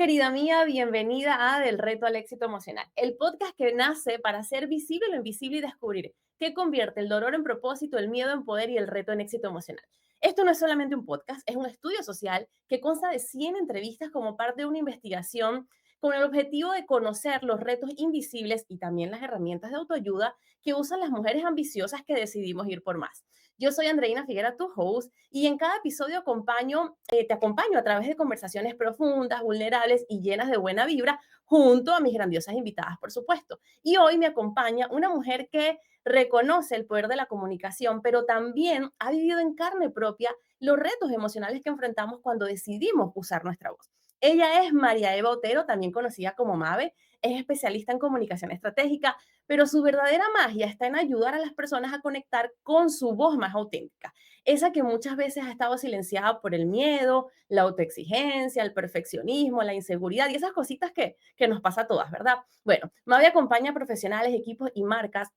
querida mía, bienvenida a Del Reto al Éxito Emocional, el podcast que nace para hacer visible lo invisible y descubrir qué convierte el dolor en propósito, el miedo en poder y el reto en éxito emocional. Esto no es solamente un podcast, es un estudio social que consta de 100 entrevistas como parte de una investigación con el objetivo de conocer los retos invisibles y también las herramientas de autoayuda que usan las mujeres ambiciosas que decidimos ir por más. Yo soy Andreina Figuera, tu host, y en cada episodio te acompaño a través de conversaciones profundas, vulnerables y llenas de buena vibra, junto a mis grandiosas invitadas, por supuesto. Y hoy me acompaña una mujer que reconoce el poder de la comunicación, pero también ha vivido en carne propia los retos emocionales que enfrentamos cuando decidimos usar nuestra voz. Ella es María Eva Otero, también conocida como Mabe, es especialista en comunicación estratégica, pero su verdadera magia está en ayudar a las personas a conectar con su voz más auténtica, esa que muchas veces ha estado silenciada por el miedo, la autoexigencia, el perfeccionismo, la inseguridad y esas cositas que nos pasa a todas, ¿verdad? Bueno, Mavi acompaña a profesionales, equipos y marcas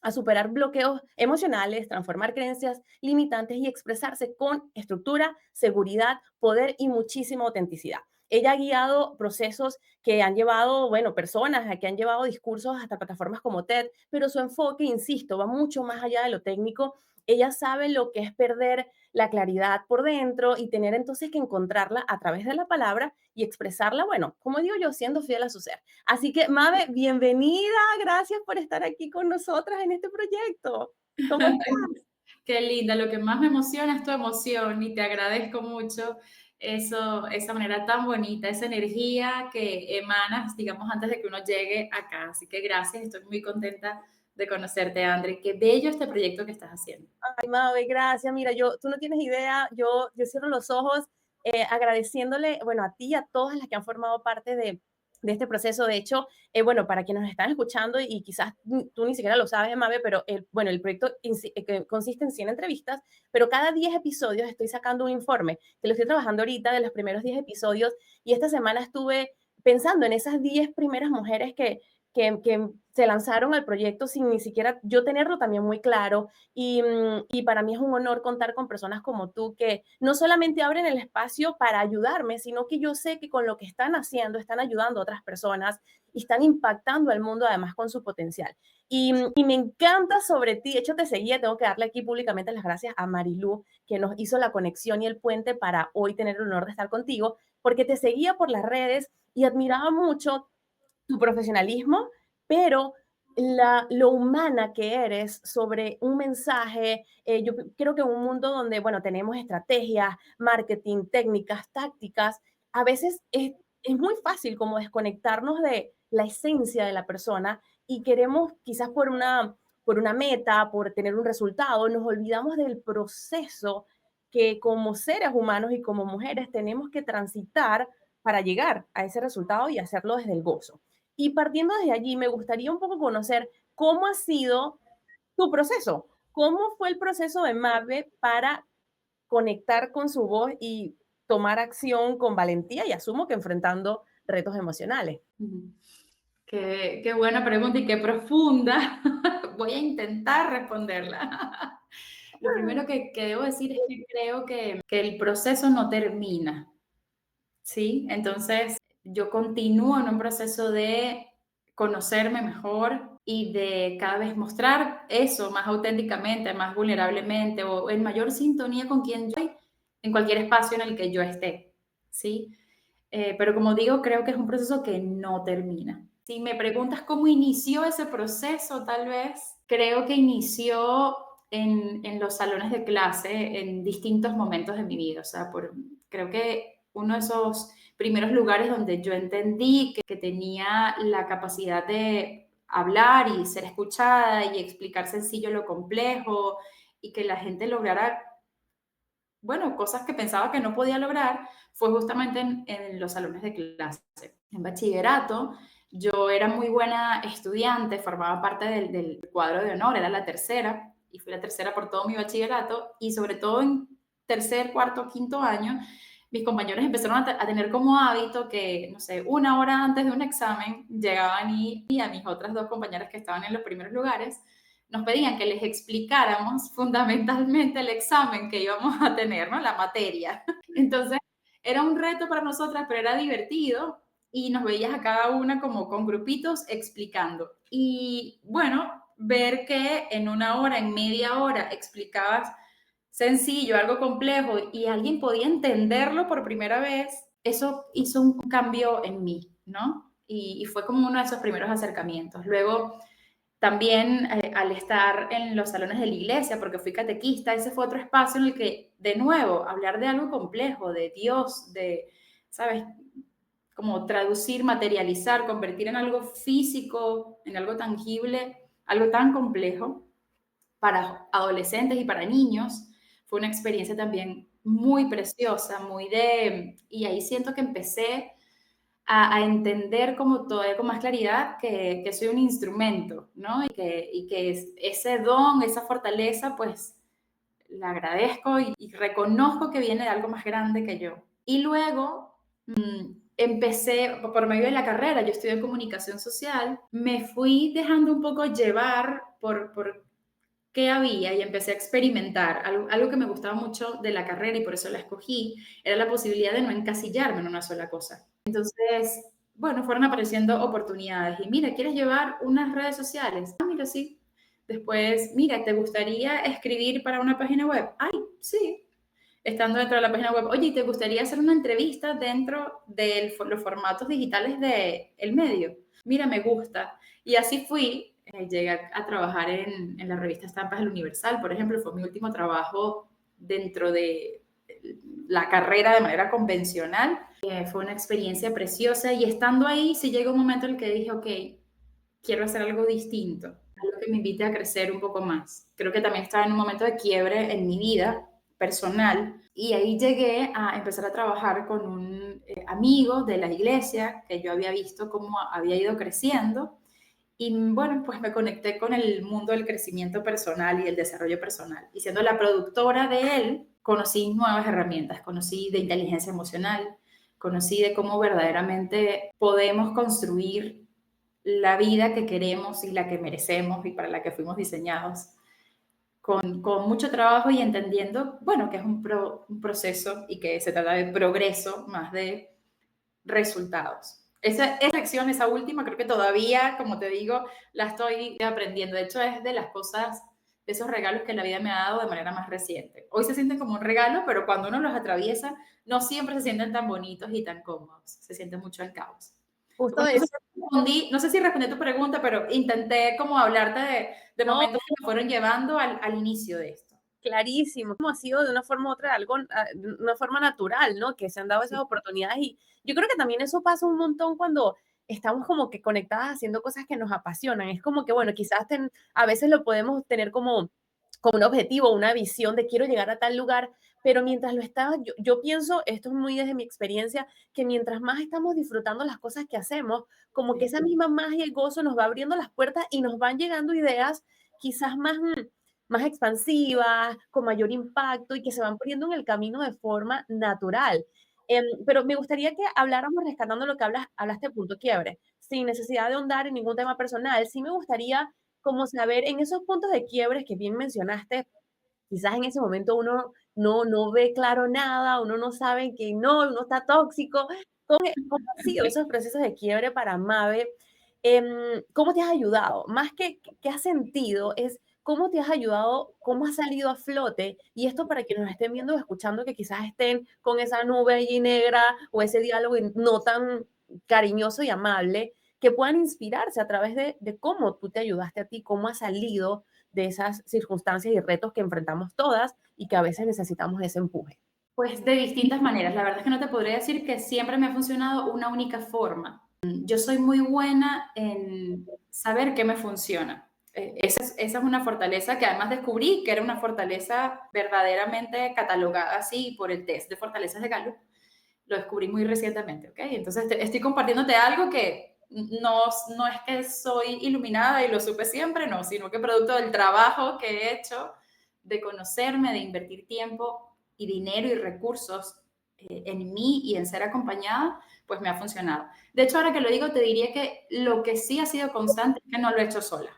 a superar bloqueos emocionales, transformar creencias limitantes y expresarse con estructura, seguridad, poder y muchísima autenticidad. Ella ha guiado procesos que han llevado, bueno, personas que han llevado discursos hasta plataformas como TED, pero su enfoque, insisto, va mucho más allá de lo técnico. Ella sabe lo que es perder la claridad por dentro y tener entonces que encontrarla a través de la palabra y expresarla, bueno, como digo yo, siendo fiel a su ser. Así que, Mabe, bienvenida, gracias por estar aquí con nosotras en este proyecto. ¿Cómo estás? Qué linda, lo que más me emociona es tu emoción y te agradezco mucho esa manera tan bonita, esa energía que emanas, digamos, antes de que uno llegue acá. Así que gracias, estoy muy contenta de conocerte, André. Qué bello este proyecto que estás haciendo. Ay, Mabe, gracias. Mira, tú no tienes idea, yo cierro los ojos agradeciéndole, bueno, a ti y a todas las que han formado parte de este proceso. De hecho, bueno, para quienes nos están escuchando y quizás tú ni siquiera lo sabes, Mabe, pero bueno, el proyecto que consiste en 100 entrevistas, pero cada 10 episodios estoy sacando un informe, que lo estoy trabajando ahorita de los primeros 10 episodios, y esta semana estuve pensando en esas 10 primeras mujeres que se lanzaron al proyecto sin ni siquiera yo tenerlo también muy claro. Y para mí es un honor contar con personas como tú que no solamente abren el espacio para ayudarme, sino que yo sé que con lo que están haciendo están ayudando a otras personas y están impactando al mundo además con su potencial. Y me encanta sobre ti, de hecho te seguía, tengo que darle aquí públicamente las gracias a Marilú, que nos hizo la conexión y el puente para hoy tener el honor de estar contigo, porque te seguía por las redes y admiraba mucho tu profesionalismo, pero lo humana que eres sobre un mensaje. Yo creo que en un mundo donde, bueno, tenemos estrategias, marketing, técnicas, tácticas, a veces es muy fácil como desconectarnos de la esencia de la persona y queremos quizás por una meta, por tener un resultado, nos olvidamos del proceso que como seres humanos y como mujeres tenemos que transitar para llegar a ese resultado y hacerlo desde el gozo. Y partiendo desde allí, me gustaría un poco conocer cómo ha sido tu proceso. ¿Cómo fue el proceso de Mave para conectar con su voz y tomar acción con valentía y asumo que enfrentando retos emocionales? Ujú. Qué buena pregunta y qué profunda. Voy a intentar responderla. Lo primero que debo decir es que creo que el proceso no termina. ¿Sí? Entonces, yo continúo en un proceso de conocerme mejor y de cada vez mostrar eso más auténticamente, más vulnerablemente o en mayor sintonía con quien yo soy en cualquier espacio en el que yo esté, ¿sí? Pero como digo, creo que es un proceso que no termina. Si me preguntas cómo inició ese proceso, tal vez, creo que inició en los salones de clase en distintos momentos de mi vida. O sea, creo que uno de esos primeros lugares donde yo entendí que tenía la capacidad de hablar y ser escuchada y explicar sencillo lo complejo y que la gente lograra, bueno, cosas que pensaba que no podía lograr, fue justamente en los salones de clase. En bachillerato, yo era muy buena estudiante, formaba parte del cuadro de honor, era la tercera, y fui la tercera por todo mi bachillerato, y sobre todo en tercer, cuarto, quinto año, mis compañeros empezaron a tener como hábito que, no sé, una hora antes de un examen, llegaban y a mis otras dos compañeras que estaban en los primeros lugares, nos pedían que les explicáramos fundamentalmente el examen que íbamos a tener, ¿no? La materia. Entonces, era un reto para nosotras, pero era divertido y nos veías a cada una como con grupitos explicando. Y bueno, ver que en una hora, en media hora, explicabas sencillo, algo complejo y alguien podía entenderlo por primera vez, eso hizo un cambio en mí, ¿no? Y fue como uno de esos primeros acercamientos. Luego, también al estar en los salones de la iglesia, porque fui catequista, ese fue otro espacio en el que, de nuevo, hablar de algo complejo, de Dios, de, ¿sabes? Como traducir, materializar, convertir en algo físico, en algo tangible, algo tan complejo para adolescentes y para niños. Fue una experiencia también muy preciosa, muy de... Y ahí siento que empecé a entender como todavía con más claridad que soy un instrumento, ¿no? Y que ese don, esa fortaleza, pues la agradezco y reconozco que viene de algo más grande que yo. Y luego empecé, por medio de la carrera, yo estudié comunicación social, me fui dejando un poco llevar por qué había y empecé a experimentar. Algo que me gustaba mucho de la carrera y por eso la escogí, era la posibilidad de no encasillarme en una sola cosa. Entonces, bueno, fueron apareciendo oportunidades. Y mira, ¿quieres llevar unas redes sociales? Ah, mira, sí. Después, mira, ¿te gustaría escribir para una página web? Ay, sí. Estando dentro de la página web, oye, ¿te gustaría hacer una entrevista dentro de los formatos digitales del medio? Mira, me gusta. Y así fui. Llegué a trabajar en la revista Estampas del Universal, por ejemplo, fue mi último trabajo dentro de la carrera de manera convencional. Fue una experiencia preciosa y estando ahí sí llegó un momento en el que dije, ok, quiero hacer algo distinto, algo que me invite a crecer un poco más. Creo que también estaba en un momento de quiebre en mi vida personal y ahí llegué a empezar a trabajar con un amigo de la iglesia que yo había visto cómo había ido creciendo y bueno, pues me conecté con el mundo del crecimiento personal y el desarrollo personal. Y siendo la productora de él, conocí nuevas herramientas, conocí de inteligencia emocional, conocí de cómo verdaderamente podemos construir la vida que queremos y la que merecemos y para la que fuimos diseñados, con mucho trabajo y entendiendo, bueno, que es un proceso y que se trata de progreso más de resultados. Esa lección, esa última, creo que todavía, como te digo, la estoy aprendiendo. De hecho, es de las cosas, de esos regalos que la vida me ha dado de manera más reciente. Hoy se sienten como un regalo, pero cuando uno los atraviesa, no siempre se sienten tan bonitos y tan cómodos. Se siente mucho el caos. Justo Bueno, de eso, no sé si respondí tu pregunta, pero intenté como hablarte de no, momentos que me fueron llevando al inicio de esto. clarísimo, como ha sido de una forma u otra, algo, de una forma natural, ¿no? Que se han dado esas Sí, oportunidades y yo creo que también eso pasa un montón cuando estamos como que conectadas haciendo cosas que nos apasionan. Es como que, bueno, quizás a veces lo podemos tener como un objetivo, una visión de quiero llegar a tal lugar, pero mientras lo estás, yo pienso, esto es muy desde mi experiencia, que mientras más estamos disfrutando las cosas que hacemos, como que sí, esa misma magia y gozo nos va abriendo las puertas y nos van llegando ideas quizás más expansivas, con mayor impacto y que se van poniendo en el camino de forma natural. Pero me gustaría que habláramos rescatando lo que hablaste de punto quiebre, sin necesidad de ahondar en ningún tema personal. Sí me gustaría como saber en esos puntos de quiebres que bien mencionaste, quizás en ese momento uno no ve claro nada, uno no sabe que no, uno está tóxico. ¿Cómo han sido esos procesos de quiebre para Mabe? ¿Cómo te has ayudado? Más que qué has sentido, es cómo te has ayudado, cómo has salido a flote. Y esto para quienes nos estén viendo o escuchando que quizás estén con esa nube allí negra o ese diálogo no tan cariñoso y amable, que puedan inspirarse a través de cómo tú te ayudaste a ti, cómo has salido de esas circunstancias y retos que enfrentamos todas y que a veces necesitamos ese empuje. pues de distintas maneras. La verdad es que no te podría decir que siempre me ha funcionado una única forma. Yo soy muy buena en saber qué me funciona. Esa es una fortaleza que además descubrí que era una fortaleza verdaderamente catalogada así por el test de fortalezas de Gallup. Lo descubrí muy recientemente, ¿ok? Entonces estoy compartiéndote algo que no es que soy iluminada y lo supe siempre, no, sino que producto del trabajo que he hecho de conocerme, de invertir tiempo y dinero y recursos en mí y en ser acompañada, pues me ha funcionado. De hecho, ahora que lo digo, te diría que lo que sí ha sido constante es que no lo he hecho sola.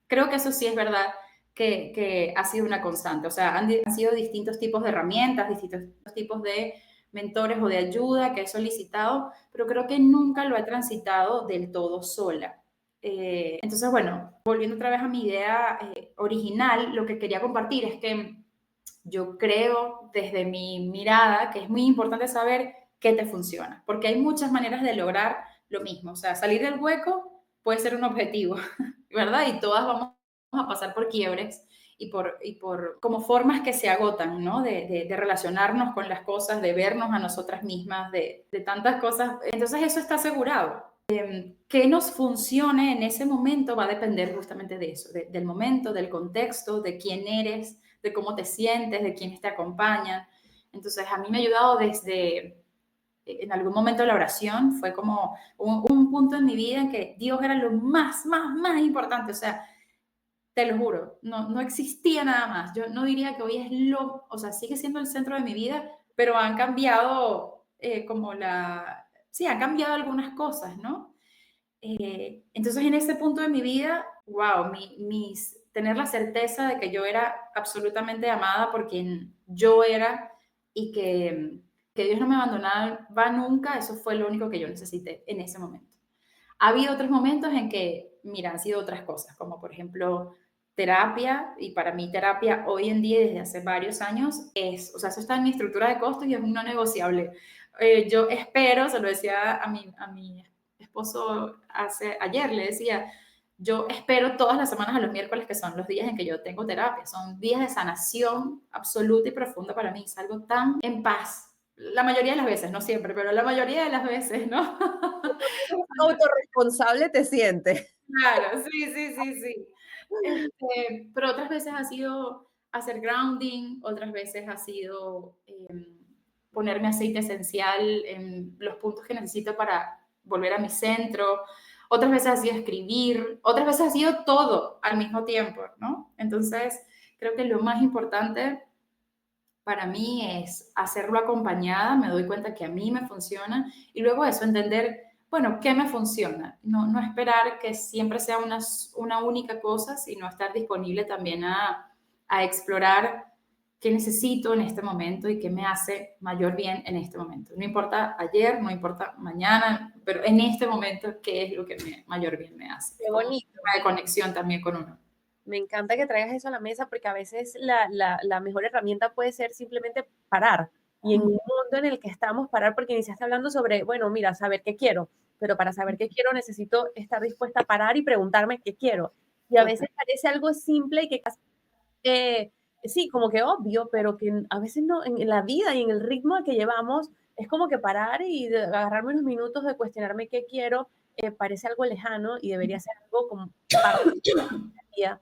Creo que eso sí es verdad que ha sido una constante. O sea, han sido distintos tipos de herramientas, distintos tipos de mentores o de ayuda que he solicitado, pero creo que nunca lo he transitado del todo sola. Entonces, bueno, volviendo otra vez a mi idea original, lo que quería compartir es que yo creo desde mi mirada que es muy importante saber qué te funciona, porque hay muchas maneras de lograr lo mismo. O sea, salir del hueco puede ser un objetivo, ¿verdad? Y todas vamos a pasar por quiebres y por como formas que se agotan, ¿no? De relacionarnos con las cosas, de vernos a nosotras mismas, de tantas cosas. Entonces eso está asegurado. Que nos funcione en ese momento va a depender justamente de eso, del momento, del contexto, de quién eres, de cómo te sientes, de quiénes te acompañan. Entonces, a mí me ha ayudado desde, en algún momento la oración, fue como un punto en mi vida en que Dios era lo más importante. O sea, te lo juro, no existía nada más. Yo no diría que hoy es o sea, sigue siendo el centro de mi vida, pero han cambiado sí, han cambiado algunas cosas, ¿no? Entonces, en ese punto de mi vida, wow, tener la certeza de que yo era absolutamente amada por quien yo era y que Dios no me abandonaba nunca, eso fue lo único que yo necesité en ese momento. Ha habido otros momentos en que, mira, han sido otras cosas, como por ejemplo terapia, y para mí terapia hoy en día, desde hace varios años, o sea, eso está en mi estructura de costos y es un no negociable. Yo espero, se lo decía a mi esposo ayer, le decía, yo espero todas las semanas a los miércoles, que son los días en que yo tengo terapia, son días de sanación absoluta y profunda para mí, salgo tan en paz. La mayoría de las veces, no siempre, pero la mayoría de las veces, ¿no? Autorresponsable te sientes. Claro, sí, sí, sí, sí. Pero otras veces ha sido hacer grounding, otras veces ha sido ponerme aceite esencial en los puntos que necesito para volver a mi centro, otras veces ha sido escribir, otras veces ha sido todo al mismo tiempo, ¿no? Entonces, creo que lo más importante para mí es hacerlo acompañada, me doy cuenta que a mí me funciona y luego eso, entender, bueno, qué me funciona. No esperar que siempre sea una única cosa, sino estar disponible también a explorar qué necesito en este momento y qué me hace mayor bien en este momento. No importa ayer, no importa mañana, pero en este momento, ¿qué es lo que mayor bien me hace? Qué Como bonito. de conexión también con uno. Me encanta que traigas eso a la mesa porque a veces la mejor herramienta puede ser simplemente parar. Y en un mundo en el que estamos, parar, porque iniciaste hablando sobre, bueno, mira, saber qué quiero, pero para saber qué quiero necesito estar dispuesta a parar y preguntarme qué quiero. Y a veces parece algo simple y que eh, sí, como que obvio, pero que a veces no, en la vida y en el ritmo que llevamos, es como que parar y agarrarme unos minutos de cuestionarme qué quiero, parece algo lejano y debería ser algo como parte de la vida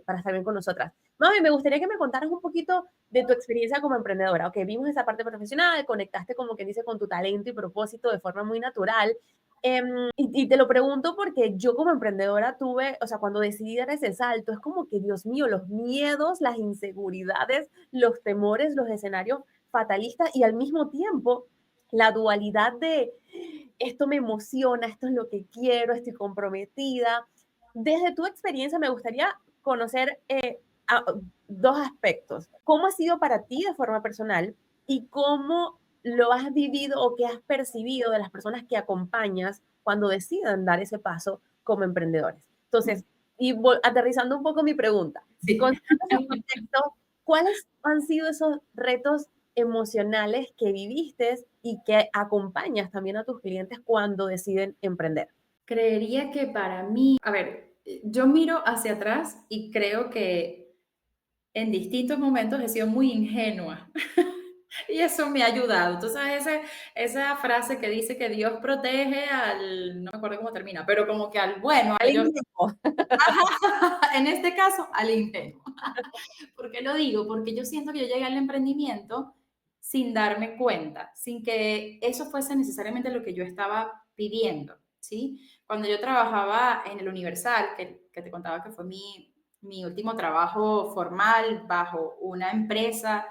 para estar bien con nosotras. Mami, me gustaría que me contaras un poquito de tu experiencia como emprendedora. Ok, vimos esa parte profesional, conectaste como que dice con tu talento y propósito de forma muy natural. Y te lo pregunto porque yo como emprendedora tuve, o sea, cuando decidí dar ese salto, es como que, Dios mío, los miedos, las inseguridades, los temores, los escenarios fatalistas y al mismo tiempo la dualidad de esto me emociona, esto es lo que quiero, estoy comprometida. Desde tu experiencia me gustaría conocer dos aspectos. ¿Cómo ha sido para ti de forma personal y cómo lo has vivido o qué has percibido de las personas que acompañas cuando decidan dar ese paso como emprendedores? Entonces, y aterrizando un poco mi pregunta, Sí. considerando ese contexto, ¿cuáles han sido esos retos emocionales que viviste y que acompañas también a tus clientes cuando deciden emprender? Creería que para mí, a ver, yo miro hacia atrás y creo que en distintos momentos he sido muy ingenua y eso me ha ayudado. Entonces, esa frase que dice que Dios protege al, no me acuerdo cómo termina, pero como que al bueno, Al inicio. en este caso, al ingenuo. ¿Por qué lo digo? Porque yo siento que yo llegué al emprendimiento sin darme cuenta, sin que eso fuese necesariamente lo que yo estaba pidiendo, ¿sí? Cuando yo trabajaba en el Universal, que te contaba que fue mi último trabajo formal bajo una empresa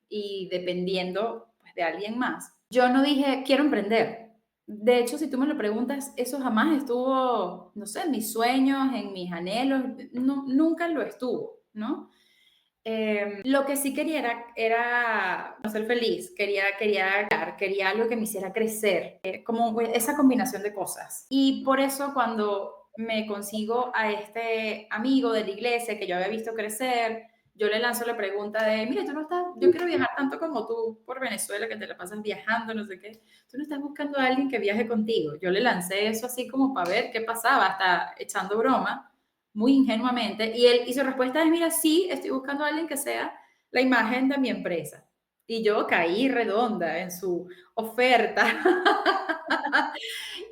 y dependiendo pues, de alguien más, yo no dije, quiero emprender. De hecho, si tú me lo preguntas, eso jamás estuvo, no sé, en mis sueños, en mis anhelos, no, nunca lo estuvo, ¿no? Lo que sí quería era no ser feliz, quería algo que me hiciera crecer, como esa combinación de cosas. Y por eso cuando me consigo a este amigo de la iglesia que yo había visto crecer, yo le lanzo la pregunta de, mira, tú no estás, yo quiero viajar tanto como tú por Venezuela, que te la pasas viajando, no sé qué, tú no estás buscando a alguien que viaje contigo. Yo le lancé eso así como para ver qué pasaba, hasta echando broma muy ingenuamente, y su respuesta es, mira, sí, estoy buscando a alguien que sea la imagen de mi empresa. Y yo caí redonda en su oferta.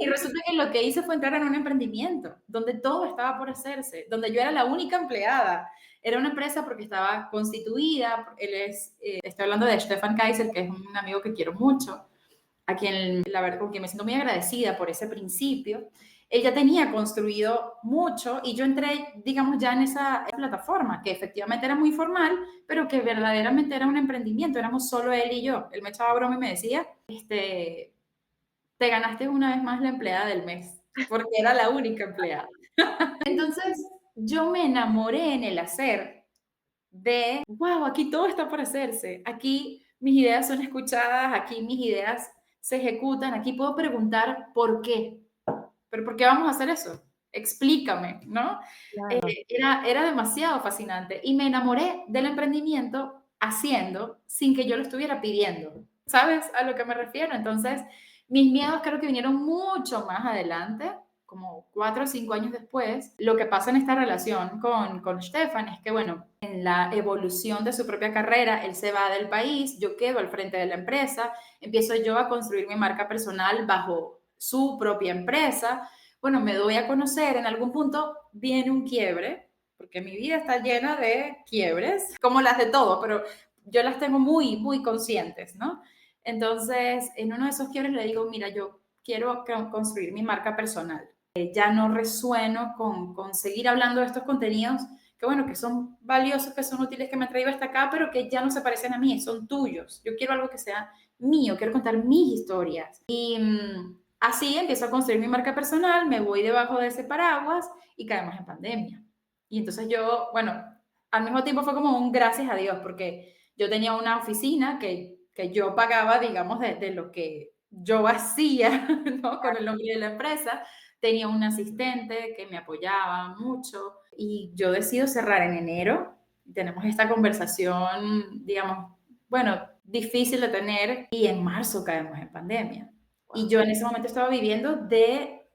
Y resulta que lo que hice fue entrar en un emprendimiento donde todo estaba por hacerse, donde yo era la única empleada. Era una empresa porque estaba constituida, estoy hablando de Stefan Kaiser, que es un amigo que quiero mucho, a quien, la verdad, con quien me siento muy agradecida por ese principio. Él ya tenía construido mucho y yo entré, digamos, ya en esa plataforma, que efectivamente era muy formal, pero que verdaderamente era un emprendimiento, éramos solo él y yo. Él me echaba broma y me decía, te ganaste una vez más la empleada del mes, porque era la única empleada. Entonces, yo me enamoré en el hacer de, wow, aquí todo está por hacerse, aquí mis ideas son escuchadas, aquí mis ideas se ejecutan, aquí puedo preguntar por qué, pero ¿por qué vamos a hacer eso? Explícame, ¿no? Claro. Era demasiado fascinante y me enamoré del emprendimiento haciendo sin que yo lo estuviera pidiendo. ¿Sabes a lo que me refiero? Entonces, mis miedos creo que vinieron mucho más adelante, como 4 o 5 años después. Lo que pasa en esta relación con Stefan es que, bueno, en la evolución de su propia carrera, él se va del país, yo quedo al frente de la empresa, empiezo yo a construir mi marca personal bajo su propia empresa. Bueno, me doy a conocer, en algún punto viene un quiebre, porque mi vida está llena de quiebres, como las de todo, pero yo las tengo muy, muy conscientes, ¿no? Entonces, en uno de esos quiebres le digo, mira, yo quiero construir mi marca personal. Ya no resueno con seguir hablando de estos contenidos que, bueno, que son valiosos, que son útiles, que me han traído hasta acá, pero que ya no se parecen a mí, son tuyos. Yo quiero algo que sea mío, quiero contar mis historias. Y así empiezo a construir mi marca personal, me voy debajo de ese paraguas y caemos en pandemia. Y entonces yo, bueno, al mismo tiempo fue como un gracias a Dios, porque yo tenía una oficina que yo pagaba, digamos, de lo que yo hacía, ¿no? Con el nombre de la empresa. Tenía un asistente que me apoyaba mucho y yo decido cerrar en enero. Tenemos esta conversación, digamos, bueno, difícil de tener y en marzo caemos en pandemia. Y yo en ese momento estaba viviendo de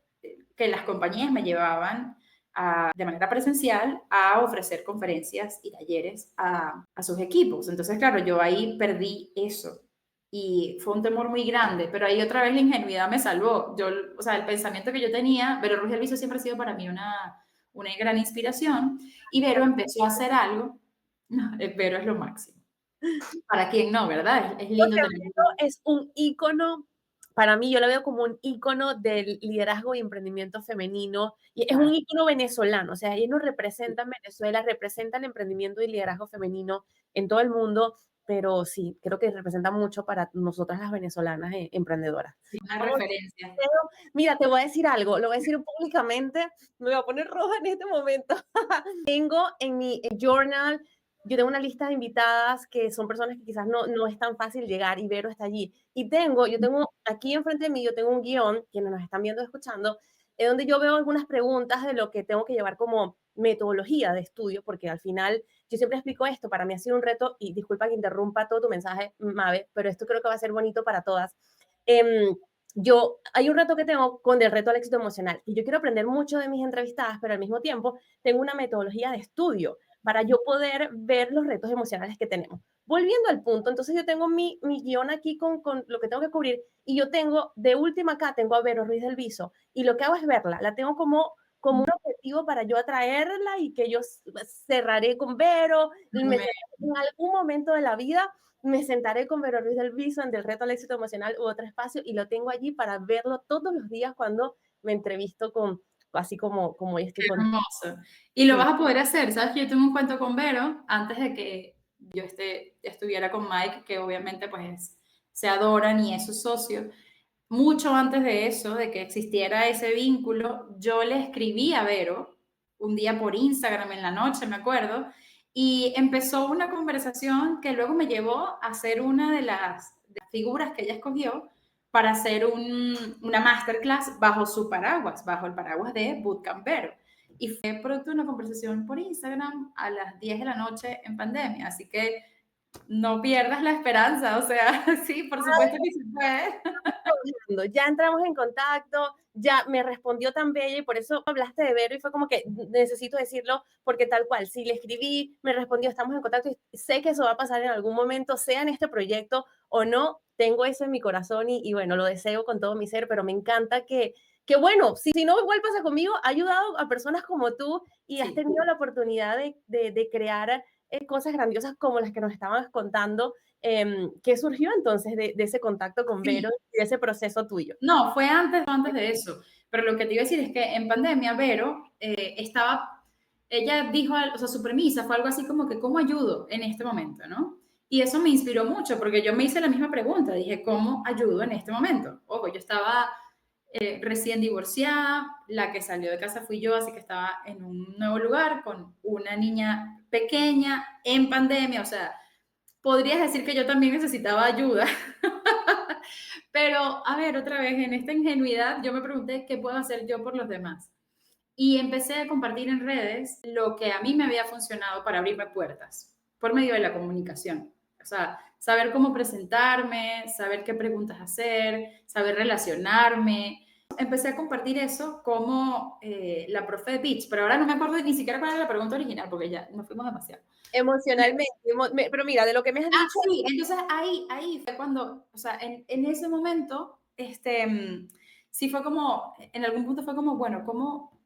que las compañías me llevaban de manera presencial a ofrecer conferencias y talleres a sus equipos. Entonces, claro, yo ahí perdí eso y fue un temor muy grande, pero ahí otra vez la ingenuidad me salvó. Yo, o sea, el pensamiento que yo tenía, Vero Ruiz del Viso siempre ha sido para mí una gran inspiración y Vero empezó a hacer algo. No, Vero es lo máximo. Para quien no, ¿verdad? Es lindo tener. Es un ícono, para mí yo lo veo como un ícono del liderazgo y emprendimiento femenino, y es un ícono venezolano, o sea, ellos nos representan Venezuela, representan el emprendimiento y liderazgo femenino en todo el mundo, pero sí, creo que representa mucho para nosotras las venezolanas emprendedoras. Sí, una Vamos, referencia. pero, mira, te voy a decir algo, lo voy a decir públicamente, me voy a poner roja en este momento. Tengo en mi journal, yo tengo una lista de invitadas que son personas que quizás no es tan fácil llegar y Vero está allí. Y yo tengo aquí enfrente de mí, yo tengo un guión, quienes nos están viendo, escuchando, en donde yo veo algunas preguntas de lo que tengo que llevar como metodología de estudio, porque al final yo siempre explico esto, para mí ha sido un reto, y disculpa que interrumpa todo tu mensaje, Mabe, pero esto creo que va a ser bonito para todas. Hay un reto que tengo con el reto al éxito emocional, y yo quiero aprender mucho de mis entrevistadas, pero al mismo tiempo tengo una metodología de estudio para yo poder ver los retos emocionales que tenemos. Volviendo al punto, entonces yo tengo mi guión aquí con lo que tengo que cubrir y yo tengo, de última acá, tengo a Vero Ruiz del Viso y lo que hago es verla, la tengo como un objetivo para yo atraerla y que yo cerraré con Vero, en algún momento de la vida me sentaré con Vero Ruiz del Viso en Del Reto al Éxito Emocional u otro espacio y lo tengo allí para verlo todos los días cuando me entrevisto así como hoy estoy Qué con. hermoso. Y lo Sí. vas a poder hacer, ¿sabes? Que yo tengo un cuento con Vero antes de que yo estuviera con Mike, que obviamente pues se adoran y es su socio. Mucho antes de eso, de que existiera ese vínculo, yo le escribí a Vero un día por Instagram en la noche, me acuerdo, Y empezó una conversación que luego me llevó a ser una de las figuras que ella escogió para hacer una masterclass bajo su paraguas, bajo el paraguas de Bootcampero. Y fue producto de una conversación por Instagram a las 10 de la noche en pandemia. Así que no pierdas la esperanza. O sea, sí, por supuesto que se puede. Trabajando. Ya entramos en contacto, ya me respondió tan bella y por eso hablaste de Vero y fue como que necesito decirlo porque tal cual, si le escribí, me respondió, estamos en contacto y sé que eso va a pasar en algún momento, sea en este proyecto o no, tengo eso en mi corazón y bueno, lo deseo con todo mi ser, pero me encanta que bueno, si no igual pasa conmigo, ha ayudado a personas como tú y has Sí. tenido la oportunidad de crear cosas grandiosas como las que nos estabas contando. ¿Qué surgió entonces de ese contacto con Vero Sí. y de ese proceso tuyo? No, fue antes de eso. Pero lo que te iba a decir es que en pandemia, Vero ella dijo, o sea, su premisa fue algo así como que, ¿cómo ayudo en este momento, no? Y eso me inspiró mucho porque yo me hice la misma pregunta, dije, ¿cómo ayudo en este momento? Ojo, yo estaba recién divorciada, la que salió de casa fui yo, así que estaba en un nuevo lugar con una niña pequeña en pandemia, o sea, podrías decir que yo también necesitaba ayuda. Pero, a ver, otra vez, en esta ingenuidad, yo me pregunté qué puedo hacer yo por los demás. Y empecé a compartir en redes lo que a mí me había funcionado para abrirme puertas por medio de la comunicación. O sea, saber cómo presentarme, saber qué preguntas hacer, saber relacionarme. Empecé a compartir eso como la profe de pitch, pero ahora no me acuerdo ni siquiera cuál era la pregunta original porque ya nos fuimos demasiado. Emocionalmente, pero mira, de lo que me has Ah, dicho, sí, entonces ahí fue cuando, o sea, en ese momento, sí fue como, en algún punto fue como, bueno, ¿cómo?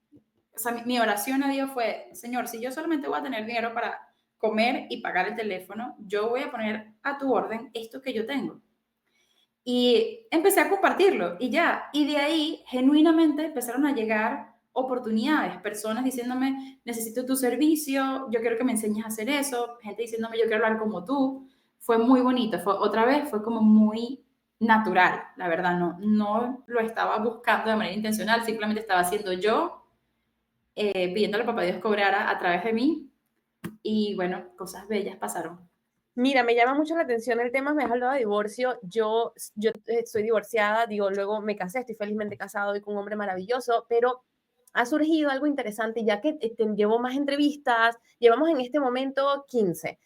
O sea, mi oración a Dios fue, Señor, si yo solamente voy a tener dinero para comer y pagar el teléfono, yo voy a poner a tu orden esto que yo tengo. Y empecé a compartirlo y ya, y de ahí genuinamente empezaron a llegar oportunidades, personas diciéndome, necesito tu servicio, yo quiero que me enseñes a hacer eso, gente diciéndome, yo quiero hablar como tú. Fue muy bonito, fue otra vez, fue como muy natural, la verdad, no lo estaba buscando de manera intencional, simplemente estaba haciendo yo, pidiéndole a papá Dios cobrara a través de mí y bueno, cosas bellas pasaron. mira, me llama mucho la atención el tema, me has hablado de divorcio, yo estoy divorciada, digo, luego me casé, estoy felizmente casado y con un hombre maravilloso, pero ha surgido algo interesante, ya que llevo más entrevistas, llevamos en este momento 15.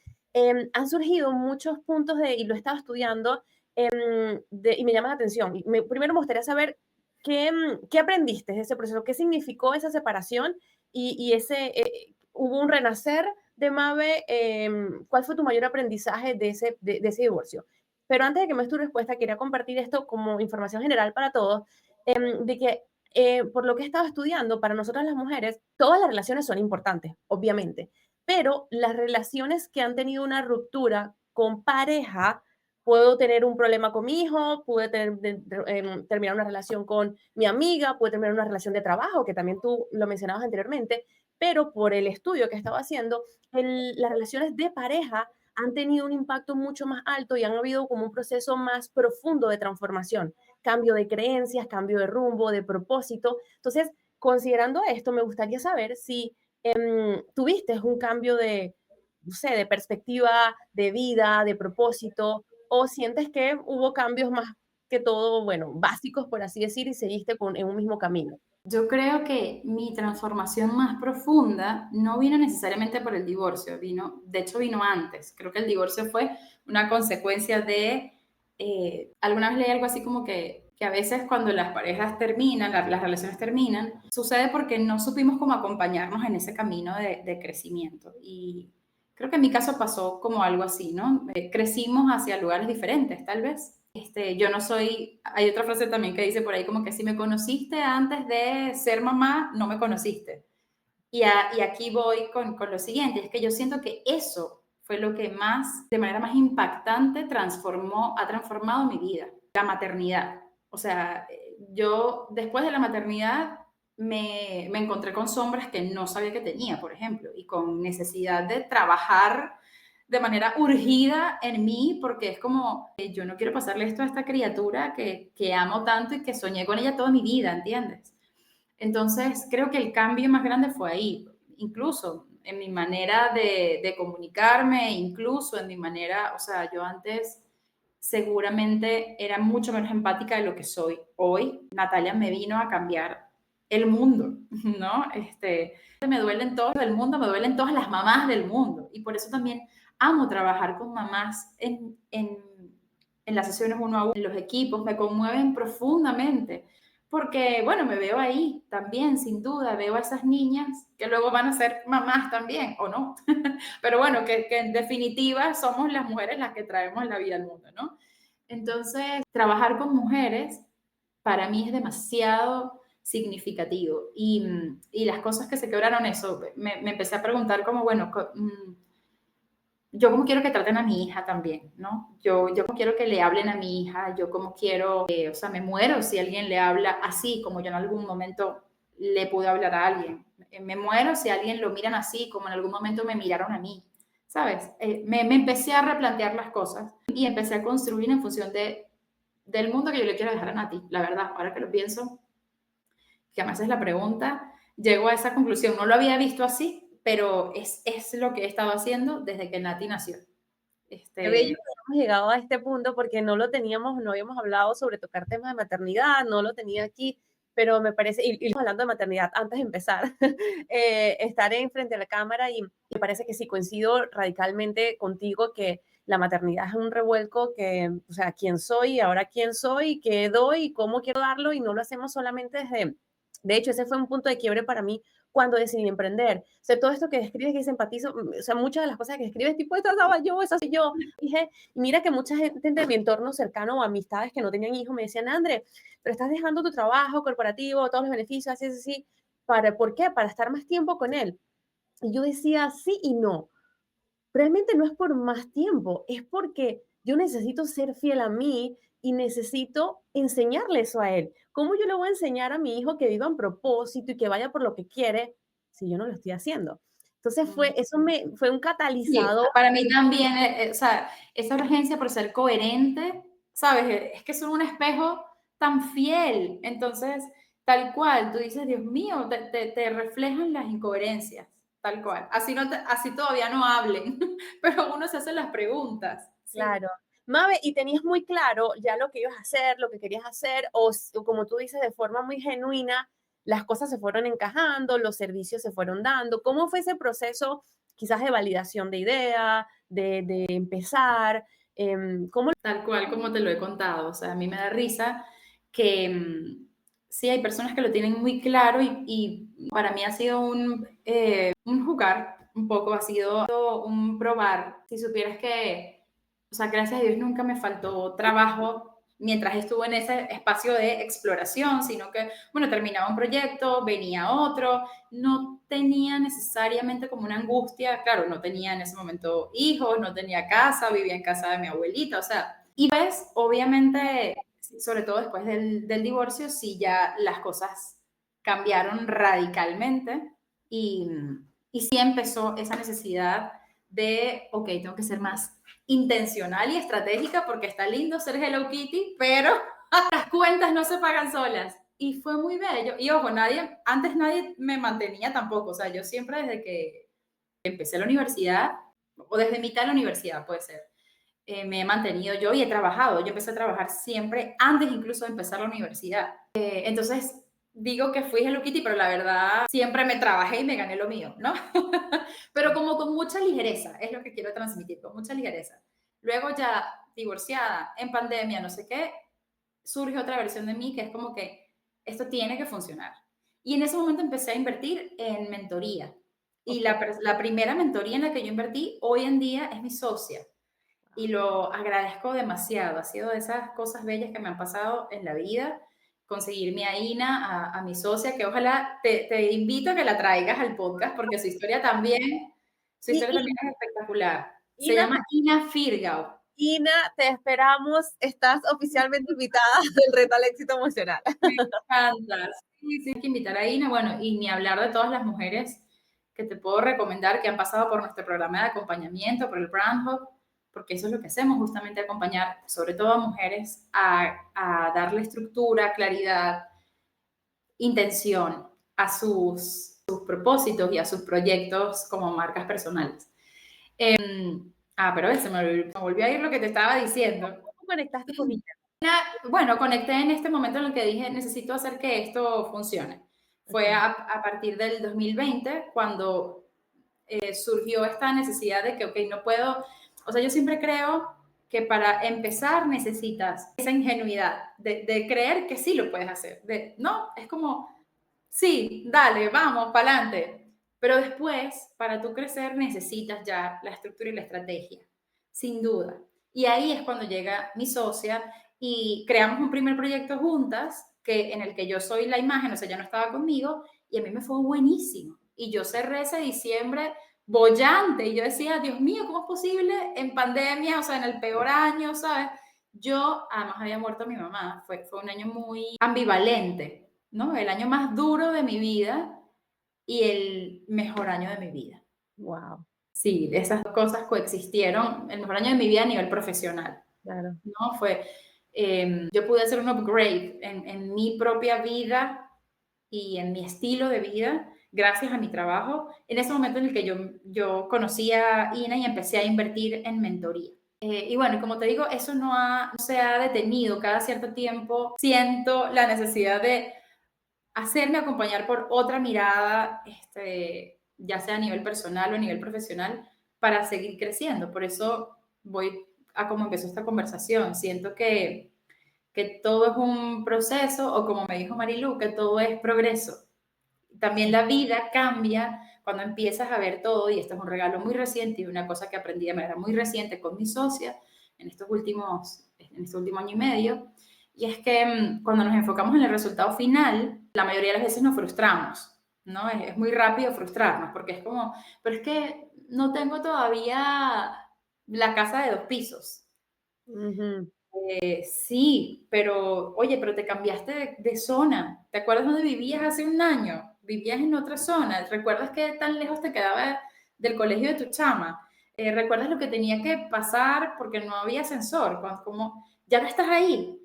Han surgido muchos puntos y lo he estado estudiando, y me llama la atención. Primero me gustaría saber qué aprendiste de ese proceso, qué significó esa separación y hubo un renacer de Mabe, ¿cuál fue tu mayor aprendizaje de ese divorcio? Pero antes de que me des tu respuesta, quería compartir esto como información general para todos, de que por lo que he estado estudiando, para nosotras las mujeres, todas las relaciones son importantes, obviamente, pero las relaciones que han tenido una ruptura con pareja, puedo tener un problema con mi hijo, pude terminar una relación con mi amiga, pude terminar una relación de trabajo, que también tú lo mencionabas anteriormente, pero por el estudio que estaba haciendo, las relaciones de pareja han tenido un impacto mucho más alto y han habido como un proceso más profundo de transformación, cambio de creencias, cambio de rumbo, de propósito. Entonces, considerando esto, me gustaría saber si tuviste un cambio no sé, de perspectiva, de vida, de propósito, o sientes que hubo cambios más que todo, bueno, básicos, por así decir, y seguiste en un mismo camino. Yo creo que mi transformación más profunda no vino necesariamente por el divorcio, de hecho vino antes. Creo que el divorcio fue una consecuencia de, alguna vez leí algo así como que a veces cuando las parejas terminan, las relaciones terminan, sucede porque no supimos cómo acompañarnos en ese camino de crecimiento. Y creo que en mi caso pasó como algo así, ¿no? Crecimos hacia lugares diferentes, tal vez. Yo no soy, hay otra frase también que dice por ahí como que si me conociste antes de ser mamá, no me conociste. Y aquí voy con lo siguiente, es que yo siento que eso fue lo que más, de manera más impactante, ha transformado mi vida, la maternidad. O sea, yo después de la maternidad me encontré con sombras que no sabía que tenía, por ejemplo, y con necesidad de trabajar de manera urgida en mí, porque es como, yo no quiero pasarle esto a esta criatura que amo tanto y que soñé con ella toda mi vida, ¿entiendes? Entonces, creo que el cambio más grande fue ahí. Incluso, en mi manera de comunicarme, incluso en mi manera, o sea, yo antes seguramente era mucho menos empática de lo que soy hoy. Natalia me vino a cambiar el mundo, ¿no? Me duelen todos del mundo, me duelen todas las mamás del mundo. Y por eso también amo trabajar con mamás en las sesiones uno a uno, en los equipos, me conmueven profundamente. Porque, bueno, me veo ahí también, sin duda, veo a esas niñas que luego van a ser mamás también, o no. Pero bueno, que en definitiva somos las mujeres las que traemos la vida al mundo, ¿no? Entonces, trabajar con mujeres para mí es demasiado significativo. Y las cosas que se quebraron, eso, me empecé a preguntar como, bueno, yo como quiero que traten a mi hija también, ¿no? Yo como quiero que le hablen a mi hija, yo como quiero, o sea, me muero si alguien le habla así, como yo en algún momento le pude hablar a alguien. Me muero si alguien lo miran así, como en algún momento me miraron a mí, ¿sabes? Me empecé a replantear las cosas y empecé a construir en función del mundo que yo le quiero dejar a Nati, la verdad, ahora que lo pienso, que además es la pregunta, llego a esa conclusión. No lo había visto así, pero es lo que he estado haciendo desde que Nati nació. Qué bello que hemos llegado a este punto porque no lo teníamos, no habíamos hablado sobre tocar temas de maternidad, no lo tenía aquí, pero me parece, y hablando de maternidad, antes de empezar, estar en frente a la cámara y me parece que sí coincido radicalmente contigo que la maternidad es un revuelco que, o sea, quién soy, ahora quién soy, qué doy, y cómo quiero darlo, y no lo hacemos solamente desde, de hecho, ese fue un punto de quiebre para mí cuando decidí emprender. O sea, todo esto que describes, que dice empatizo, o sea, muchas de las cosas que escribes, tipo, esta estaba yo, esa soy yo. Dije, y mira que mucha gente de mi entorno cercano o amistades que no tenían hijos me decían, André, pero estás dejando tu trabajo corporativo, todos los beneficios, así, así, así. ¿Por qué? Para estar más tiempo con él. Y yo decía, sí y no. Realmente no es por más tiempo, es porque yo necesito ser fiel a mí y necesito enseñarle eso a él. ¿Cómo yo le voy a enseñar a mi hijo que viva en propósito y que vaya por lo que quiere si yo no lo estoy haciendo? Entonces fue un Sí, catalizador. para mí también, o sea, esa urgencia por ser coherente, ¿sabes? Es que son un espejo tan fiel. Entonces, tal cual, tú dices, Dios mío, te reflejan las incoherencias, tal cual. Así, así todavía no hablen, pero uno se hace las preguntas. Sí. Claro. Mabe, ¿y tenías muy claro ya lo que ibas a hacer, lo que querías hacer, o como tú dices, de forma muy genuina, las cosas se fueron encajando, los servicios se fueron dando? ¿Cómo fue ese proceso quizás de validación de idea, de empezar? ¿Cómo? Tal cual como te lo he contado. O sea, a mí me da risa que sí hay personas que lo tienen muy claro y para mí ha sido un jugar, un poco, ha sido un probar. Si supieras que, o sea, gracias a Dios nunca me faltó trabajo mientras estuve en ese espacio de exploración, sino que, bueno, terminaba un proyecto, venía otro, no tenía necesariamente como una angustia, claro, no tenía en ese momento hijos, no tenía casa, vivía en casa de mi abuelita, o sea, y pues obviamente, sobre todo después del divorcio, sí ya las cosas cambiaron radicalmente y, y sí empezó esa necesidad de, ok, tengo que ser más intencional y estratégica porque está lindo ser Hello Kitty, pero las cuentas no se pagan solas. Y fue muy bello. Y ojo, antes nadie me mantenía tampoco. O sea, yo siempre desde que empecé la universidad, o desde mitad de la universidad puede ser, me he mantenido yo y he trabajado. Yo empecé a trabajar siempre antes incluso de empezar la universidad. Entonces, digo que fui Hello Kitty, pero la verdad siempre me trabajé y me gané lo mío, ¿no? Pero como con mucha ligereza, es lo que quiero transmitir, con mucha ligereza. Luego ya divorciada, en pandemia, no sé qué, surge otra versión de mí que es como que esto tiene que funcionar. Y en ese momento empecé a invertir en mentoría. Y Ok, la primera mentoría en la que yo invertí hoy en día es mi socia. Y lo agradezco demasiado. Ha sido de esas cosas bellas que me han pasado en la vida. Conseguirme a Ina, a mi socia, que ojalá te invito a que la traigas al podcast porque su Y, historia también es espectacular. Se Ina, llama Ina Firgau. Ina, te esperamos. Estás oficialmente invitada del reto al éxito emocional. Me encanta. Sí, sí, hay que invitar a Ina. Bueno, y ni hablar de todas las mujeres que te puedo recomendar que han pasado por nuestro programa de acompañamiento, por el Brand Hub, porque eso es lo que hacemos, justamente acompañar, sobre todo a mujeres, a darle estructura, claridad, intención a sus sus propósitos y a sus proyectos como marcas personales. Pero me volvió a ir lo que te estaba diciendo. ¿Cómo conectaste con ella? Bueno, conecté en este momento en el que dije, necesito hacer que esto funcione. Fue a partir del 2020 cuando surgió esta necesidad de que, ok, no puedo, o sea, yo siempre creo que para empezar necesitas esa ingenuidad de creer que sí lo puedes hacer. No, es como, sí, dale, vamos, para adelante. Pero después, para tú crecer, necesitas ya la estructura y la estrategia, sin duda. Y ahí es cuando llega mi socia y creamos un primer proyecto juntas en el que yo soy la imagen, o sea, ya no estaba conmigo, y a mí me fue buenísimo. Y yo cerré ese diciembre bollante, y yo decía, Dios mío, ¿cómo es posible en pandemia, o sea, en el peor año, ¿sabes? Yo, además, había muerto mi mamá, fue un año muy ambivalente, ¿no? El año más duro de mi vida y el mejor año de mi vida. Wow. Sí, esas dos cosas coexistieron, el mejor año de mi vida a nivel profesional. Claro. ¿No? Yo pude hacer un upgrade en mi propia vida y en mi estilo de vida gracias a mi trabajo, en ese momento en el que yo conocí a Ina y empecé a invertir en mentoría. Y bueno, como te digo, eso no se ha detenido. Cada cierto tiempo siento la necesidad de hacerme acompañar por otra mirada, ya sea a nivel personal o a nivel profesional, para seguir creciendo. Por eso voy a cómo empezó esta conversación. Siento que todo es un proceso, o como me dijo Marilu, que todo es progreso. También la vida cambia cuando empiezas a ver todo, y esto es un regalo muy reciente y una cosa que aprendí de manera muy reciente con mi socia en este último año y medio, y es que cuando nos enfocamos en el resultado final, la mayoría de las veces nos frustramos, ¿no? Es muy rápido frustrarnos, porque es como, pero es que no tengo todavía la casa de 2 pisos. Sí, pero oye, pero te cambiaste de zona. ¿Te acuerdas dónde vivías hace un año? Vivías en otra zona. ¿Recuerdas qué tan lejos te quedaba del colegio de tu chama? ¿Recuerdas lo que tenía que pasar porque no había ascensor? Como ya no estás ahí.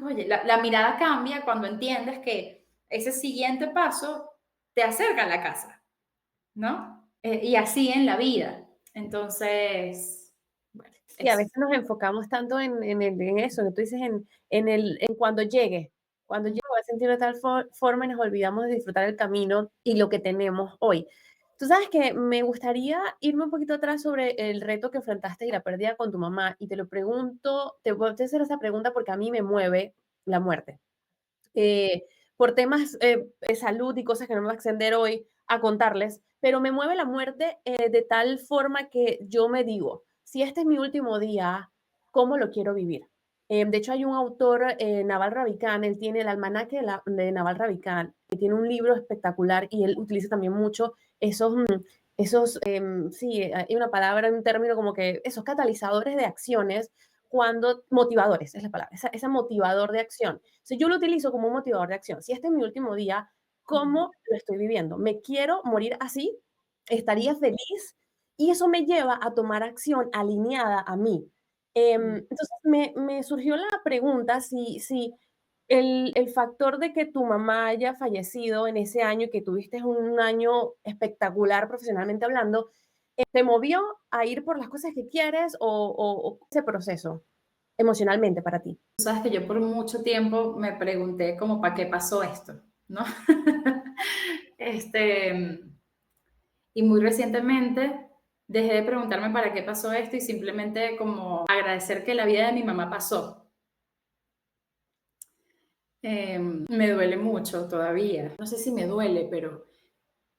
Oye, la mirada cambia cuando entiendes que ese siguiente paso te acerca a la casa, ¿no? Y así en la vida. Entonces, bueno, Sí, a veces nos enfocamos tanto en eso, que tú dices, en cuando llegue. Cuando llegue voy a sentir de tal forma y nos olvidamos de disfrutar el camino y lo que tenemos hoy. Tú sabes que me gustaría irme un poquito atrás sobre el reto que enfrentaste y la pérdida con tu mamá, y te lo pregunto, te voy a hacer esa pregunta porque a mí me mueve la muerte. Por temas de salud y cosas que no me voy a extender hoy a contarles, pero me mueve la muerte de tal forma que yo me digo, si este es mi último día, ¿cómo lo quiero vivir? De hecho, hay un autor, Naval Ravikant, él tiene el almanaque de Naval Ravikant, que tiene un libro espectacular, y él utiliza también mucho sí, hay una palabra, un término como que esos catalizadores de acciones, cuando motivadores, es la palabra, ese motivador de acción. Si yo lo utilizo como un motivador de acción, si este es mi último día, ¿cómo lo estoy viviendo? ¿Me quiero morir así? ¿Estaría feliz? Y eso me lleva a tomar acción alineada a mí. Entonces me surgió la pregunta si el factor de que tu mamá haya fallecido en ese año y que tuviste un año espectacular profesionalmente hablando, ¿te movió a ir por las cosas que quieres o ese proceso emocionalmente para ti? Tú sabes que yo por mucho tiempo me pregunté como, ¿para qué pasó esto? ¿No? este, y muy recientemente dejé de preguntarme para qué pasó esto y simplemente como agradecer que la vida de mi mamá pasó. Me duele mucho todavía. No sé si me duele,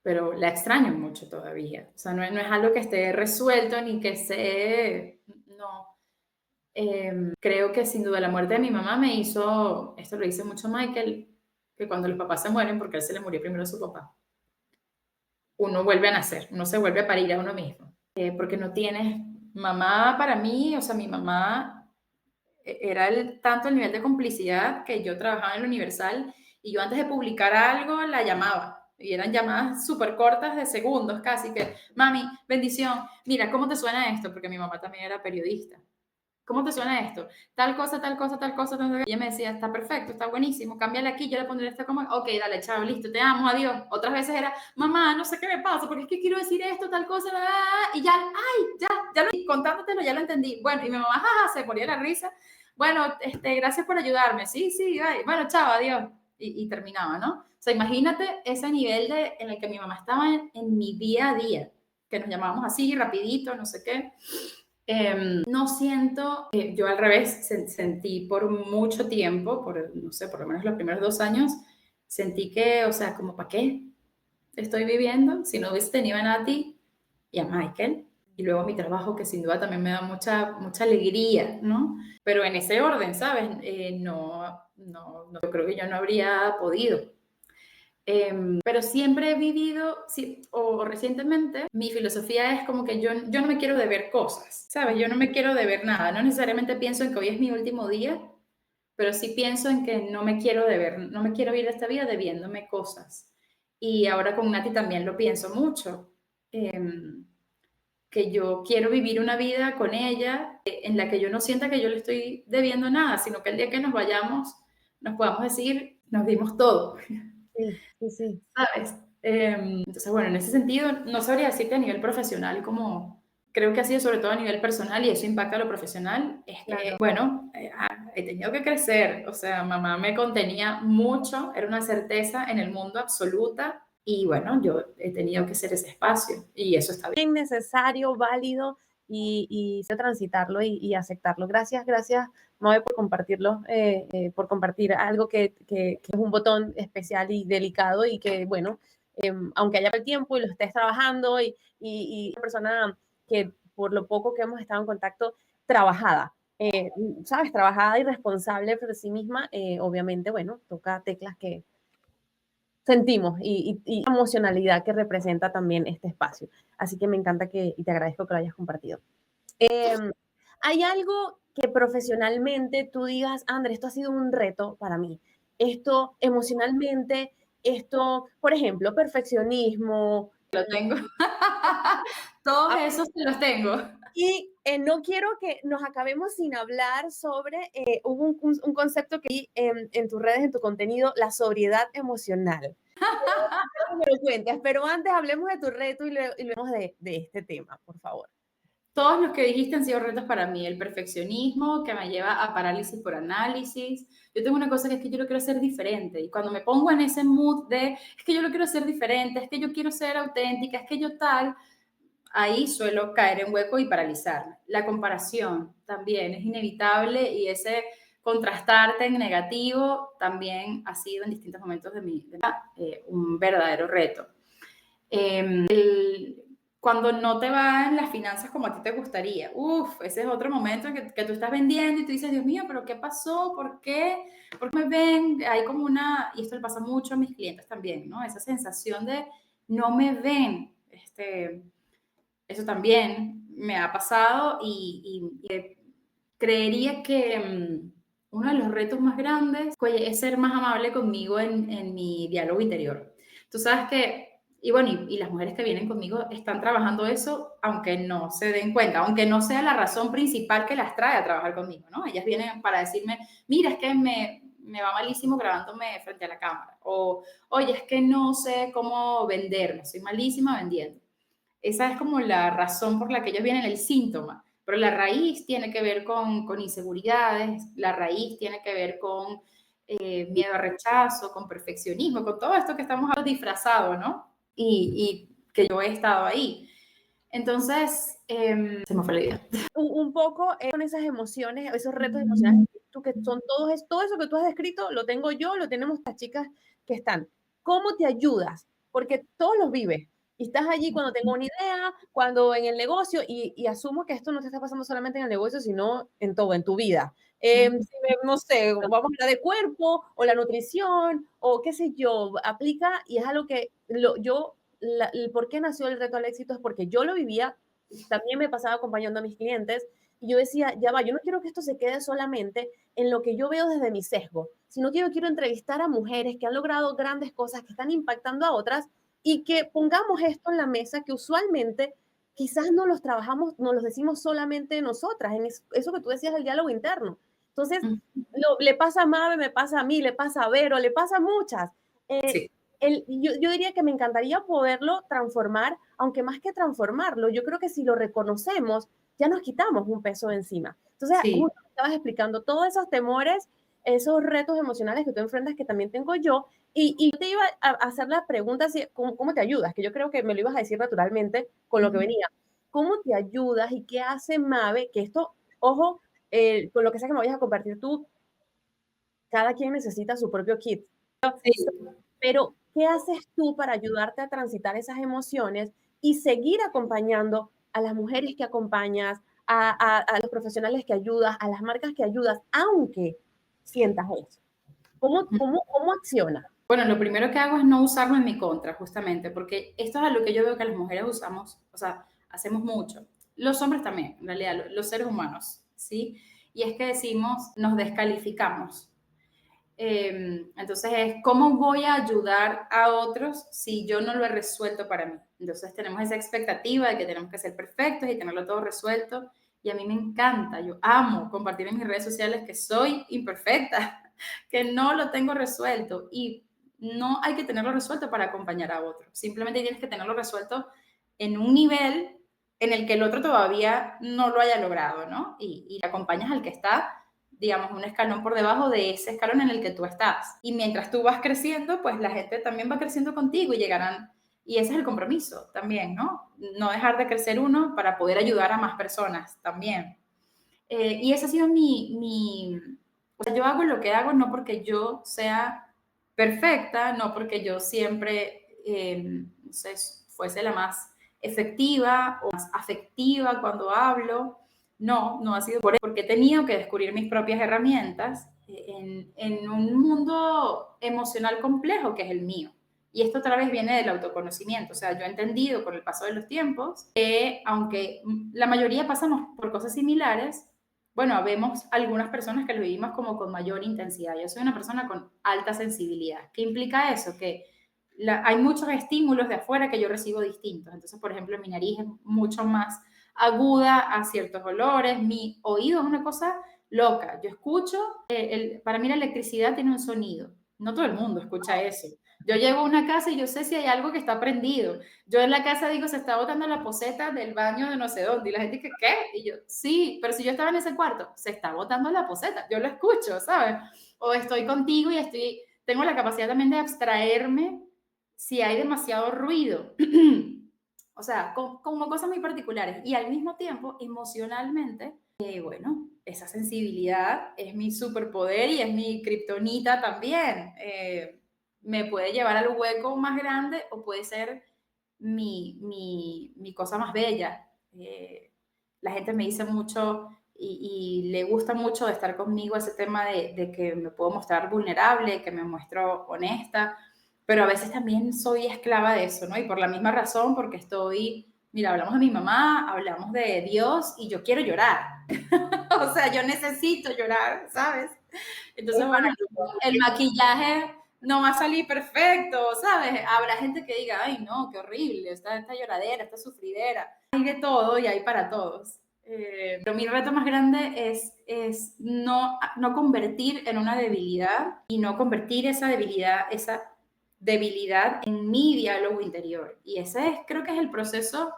pero la extraño mucho todavía. O sea, no es algo que esté resuelto ni que esté... No. Creo que sin duda la muerte de mi mamá me hizo, esto lo dice mucho Michael, que cuando los papás se mueren, porque a él se le murió primero su papá, uno vuelve a nacer, uno se vuelve a parir a uno mismo, porque no tienes mamá para mí, o sea, mi mamá era tanto el nivel de complicidad que yo trabajaba en el Universal y yo antes de publicar algo la llamaba. Y eran llamadas súper cortas de segundos casi, que, mami, bendición, mira, ¿cómo te suena esto? Porque mi mamá también era periodista. ¿cómo te suena esto? Tal cosa, tal cosa, tal cosa, tal cosa. Y ella me decía, está perfecto, está buenísimo, cámbiale aquí, yo le pondré esto como, ok, dale, chao, listo, te amo, adiós. Otras veces era, mamá, no sé qué me pasa, porque es que quiero decir esto, tal cosa, y ya, ay, ya lo contándotelo, ya lo entendí. Bueno, y mi mamá, jaja, se moría la risa. Bueno, gracias por ayudarme. Sí, sí, ay. Bueno, chao, adiós. Y terminaba, ¿no? O sea, imagínate ese nivel en el que mi mamá estaba en mi día a día, que nos llamábamos así, rapidito, no sé qué. No siento, yo al revés, sentí por mucho tiempo, no sé, por lo menos los primeros 2 años, sentí que, o sea, como, ¿para qué estoy viviendo si no hubiese tenido a Nati y a Michael? Y luego mi trabajo, que sin duda también me da mucha, mucha alegría, ¿no? Pero en ese orden, ¿sabes? No, yo creo que yo no habría podido. Pero siempre he vivido, sí, o recientemente, mi filosofía es como que yo no me quiero deber cosas, ¿sabes? Yo no me quiero deber nada. No necesariamente pienso en que hoy es mi último día, pero sí pienso en que no me quiero deber, no me quiero vivir esta vida debiéndome cosas. Y ahora con Nati también lo pienso mucho, que yo quiero vivir una vida con ella en la que yo no sienta que yo le estoy debiendo nada, sino que el día que nos vayamos nos podamos decir, nos dimos todo. Sí, sí, sí. ¿Sabes? Entonces, bueno, en ese sentido, no sabría decirte a nivel profesional como creo que ha sido sobre todo a nivel personal y eso impacta a lo profesional, es que, Claro. bueno, he tenido que crecer, o sea, mamá me contenía mucho, era una certeza en el mundo absoluta y bueno, yo he tenido que ser ese espacio y eso está bien. Necesario, válido y sé transitarlo y aceptarlo. Gracias, gracias, Mabe, por compartirlo, por compartir algo que es un botón especial y delicado y que, bueno, aunque haya el tiempo y lo estés trabajando y una persona que por lo poco que hemos estado en contacto, trabajada, ¿sabes? Trabajada y responsable por sí misma, obviamente, bueno, toca teclas que sentimos y la emocionalidad que representa también este espacio. Así que me encanta y te agradezco que lo hayas compartido. ¿Hay algo que profesionalmente tú digas, Andrés, esto ha sido un reto para mí? Esto emocionalmente, esto, por ejemplo, perfeccionismo. Lo tengo. Todos esos se los tengo. Y no quiero que nos acabemos sin hablar sobre, hubo un concepto que vi en tus redes, en tu contenido, la sobriedad emocional. Quiero que me lo cuentes, pero antes hablemos de tu reto y luego de este tema, por favor. Todos los que dijiste han sido retos para mí. El perfeccionismo que me lleva a parálisis por análisis. Yo tengo una cosa que es que yo lo quiero hacer diferente. Y cuando me pongo en ese mood de, es que yo lo quiero hacer diferente, es que yo quiero ser auténtica, es que yo tal, ahí suelo caer en hueco y paralizarme. La comparación también es inevitable y ese contrastarte en negativo también ha sido en distintos momentos de mi vida un verdadero reto. Cuando no te van las finanzas como a ti te gustaría. Ese es otro momento en que tú estás vendiendo y tú dices, Dios mío, pero ¿qué pasó? ¿Por qué? ¿Por qué me ven? Hay como y esto le pasa mucho a mis clientes también, ¿no? Esa sensación de no me ven. Eso también me ha pasado y creería que uno de los retos más grandes es ser más amable conmigo en mi diálogo interior. Tú sabes que, y bueno, y las mujeres que vienen conmigo están trabajando eso, aunque no se den cuenta, aunque no sea la razón principal que las trae a trabajar conmigo, ¿no? Ellas vienen para decirme, mira, es que me va malísimo grabándome frente a la cámara, o oye, es que no sé cómo venderme, soy malísima vendiendo. Esa es como la razón por la que ellos vienen, el síntoma, pero la raíz tiene que ver con inseguridades, la raíz tiene que ver con miedo a rechazo, con perfeccionismo, con todo esto que estamos disfrazado, ¿no? Y que yo he estado ahí. Entonces, se me fue la idea. Un poco con esas emociones, esos retos emocionales, tú, que son todo eso que tú has descrito, lo tengo yo, lo tenemos las chicas que están. ¿Cómo te ayudas? Porque todos los vives. Y estás allí cuando tengo una idea, cuando en el negocio, y asumo que esto no te está pasando solamente en el negocio, sino en todo, en tu vida. No sé, vamos a hablar de cuerpo, o la nutrición, o qué sé yo, aplica, y es algo que el por qué nació el reto al éxito es porque yo lo vivía, también me pasaba acompañando a mis clientes, y yo decía, ya va, yo no quiero que esto se quede solamente en lo que yo veo desde mi sesgo, sino que yo quiero entrevistar a mujeres que han logrado grandes cosas, que están impactando a otras, y que pongamos esto en la mesa, que usualmente quizás no los trabajamos, no los decimos solamente nosotras, en eso que tú decías del diálogo interno. Entonces, Mm, le pasa a Mabe, me pasa a mí, le pasa a Vero, le pasa a muchas. sí, Yo diría que me encantaría poderlo transformar, aunque más que transformarlo, yo creo que si lo reconocemos, ya nos quitamos un peso de encima. Entonces, sí. justo me estabas explicando todos esos temores, esos retos emocionales que tú enfrentas, que también tengo yo, y te iba a hacer la pregunta, si, ¿cómo te ayudas? Que yo creo que me lo ibas a decir naturalmente con lo que Ujú. venía. ¿Cómo te ayudas y qué hace Mabe? Que esto, ojo, con lo que sea que me vayas a compartir tú, cada quien necesita su propio kit. Sí. Pero, ¿qué haces tú para ayudarte a transitar esas emociones y seguir acompañando a las mujeres que acompañas, a los profesionales que ayudas, a las marcas que ayudas, aunque sientas eso? ¿Cómo acciona? Bueno, lo primero que hago es no usarlo en mi contra, justamente, porque esto es a lo que yo veo que las mujeres usamos, o sea, hacemos mucho. Los hombres también, en realidad, los seres humanos, ¿sí? Y es que decimos, nos descalificamos. Entonces es, ¿cómo voy a ayudar a otros si yo no lo he resuelto para mí? Entonces tenemos esa expectativa de que tenemos que ser perfectos y tenerlo todo resuelto. Y a mí me encanta, yo amo compartir en mis redes sociales que soy imperfecta, que no lo tengo resuelto. Y no hay que tenerlo resuelto para acompañar a otro. Simplemente tienes que tenerlo resuelto en un nivel en el que el otro todavía no lo haya logrado, ¿no? Y acompañas al que está, digamos, un escalón por debajo de ese escalón en el que tú estás. Y mientras tú vas creciendo, pues la gente también va creciendo contigo y llegarán, y ese es el compromiso también, ¿no? No dejar de crecer uno para poder ayudar a más personas también. Y ese ha sido o sea, yo hago lo que hago no porque yo sea perfecta, no porque yo siempre, no sé, fuese la más efectiva o más afectiva cuando hablo. No, no ha sido por eso, porque he tenido que descubrir mis propias herramientas en un mundo emocional complejo que es el mío. Y esto otra vez viene del autoconocimiento. O sea, yo he entendido con el paso de los tiempos que aunque la mayoría pasamos por cosas similares, bueno, vemos algunas personas que lo vivimos como con mayor intensidad. Yo soy una persona con alta sensibilidad. ¿Qué implica eso? Que hay muchos estímulos de afuera que yo recibo distintos. Entonces, por ejemplo, mi nariz es mucho más aguda a ciertos olores, mi oído es una cosa loca. Yo escucho, para mí la electricidad tiene un sonido. No todo el mundo escucha eso. Yo llego a una casa y yo sé si hay algo que está prendido. Yo en la casa digo, se está botando la poseta del baño de no sé dónde. Y la gente dice, ¿qué? Y yo, sí, pero si yo estaba en ese cuarto, se está botando la poseta. Yo lo escucho, ¿sabes? O estoy contigo y tengo la capacidad también de abstraerme si hay demasiado ruido. O sea, como cosas muy particulares. Y al mismo tiempo, emocionalmente, bueno, esa sensibilidad es mi superpoder y es mi kriptonita también. Me puede llevar al hueco más grande o puede ser mi cosa más bella. La gente me dice mucho y le gusta mucho de estar conmigo ese tema de que me puedo mostrar vulnerable, que me muestro honesta, pero a veces también soy esclava de eso, ¿no? Y por la misma razón, porque mira, hablamos de mi mamá, hablamos de Dios y yo quiero llorar. O sea, yo necesito llorar, ¿sabes? Entonces, Es bueno, válido. el maquillaje no va a salir perfecto, ¿sabes? Habrá gente que diga, ay, no, qué horrible, esta lloradera, esta sufridera. Hay de todo y hay para todos. Pero mi reto más grande es no convertir en una debilidad y no convertir esa debilidad en mi diálogo interior. Y ese creo que es el proceso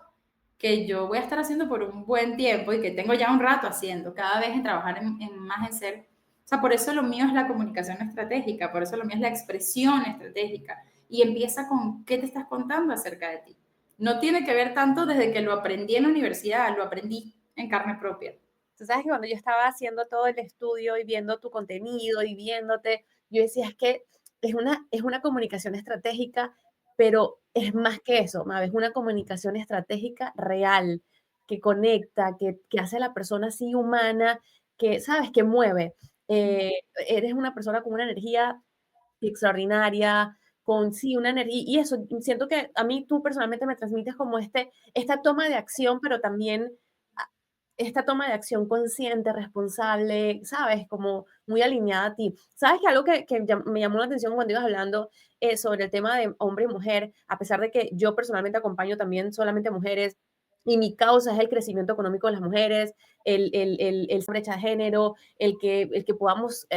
que yo voy a estar haciendo por un buen tiempo y que tengo ya un rato haciendo, cada vez en trabajar más en ser. O sea, por eso lo mío es la comunicación estratégica, por eso lo mío es la expresión estratégica. Y empieza con qué te estás contando acerca de ti. No tiene que ver tanto desde que lo aprendí en la universidad, lo aprendí en carne propia. Tú sabes que cuando yo estaba haciendo todo el estudio y viendo tu contenido y viéndote, yo decía, es que es una comunicación estratégica, pero es más que eso, Mabe, es una comunicación estratégica real, que conecta, que hace a la persona así humana, que, ¿sabes? Que mueve. Eres una persona con una energía extraordinaria, con sí, una energía, y eso, siento que a mí tú personalmente me transmites como esta toma de acción, pero también esta toma de acción consciente, responsable, ¿sabes? Como muy alineada a ti. ¿Sabes que algo que me llamó la atención cuando ibas hablando sobre el tema de hombre y mujer, a pesar de que yo personalmente acompaño también solamente mujeres, y mi causa es el crecimiento económico de las mujeres, el brecha de género, el que podamos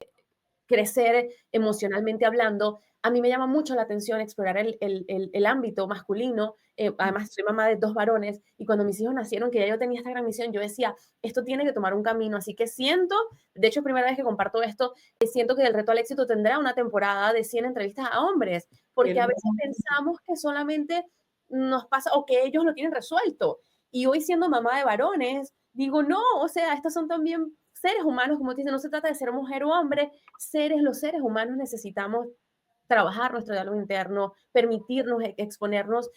crecer emocionalmente hablando. A mí me llama mucho la atención explorar el ámbito masculino. Además, soy mamá de 2 varones y cuando mis hijos nacieron, que ya yo tenía esta gran misión, yo decía, esto tiene que tomar un camino. Así que siento, de hecho, primera vez que comparto esto, siento que el reto al éxito tendrá una temporada de 100 entrevistas a hombres, porque a veces pensamos que solamente nos pasa o que ellos lo tienen resuelto. Y hoy siendo mamá de varones, digo, no, o sea, estos son también seres humanos, como te dicen, no se trata de ser mujer o hombre, los seres humanos necesitamos trabajar nuestro diálogo interno, permitirnos exponernos,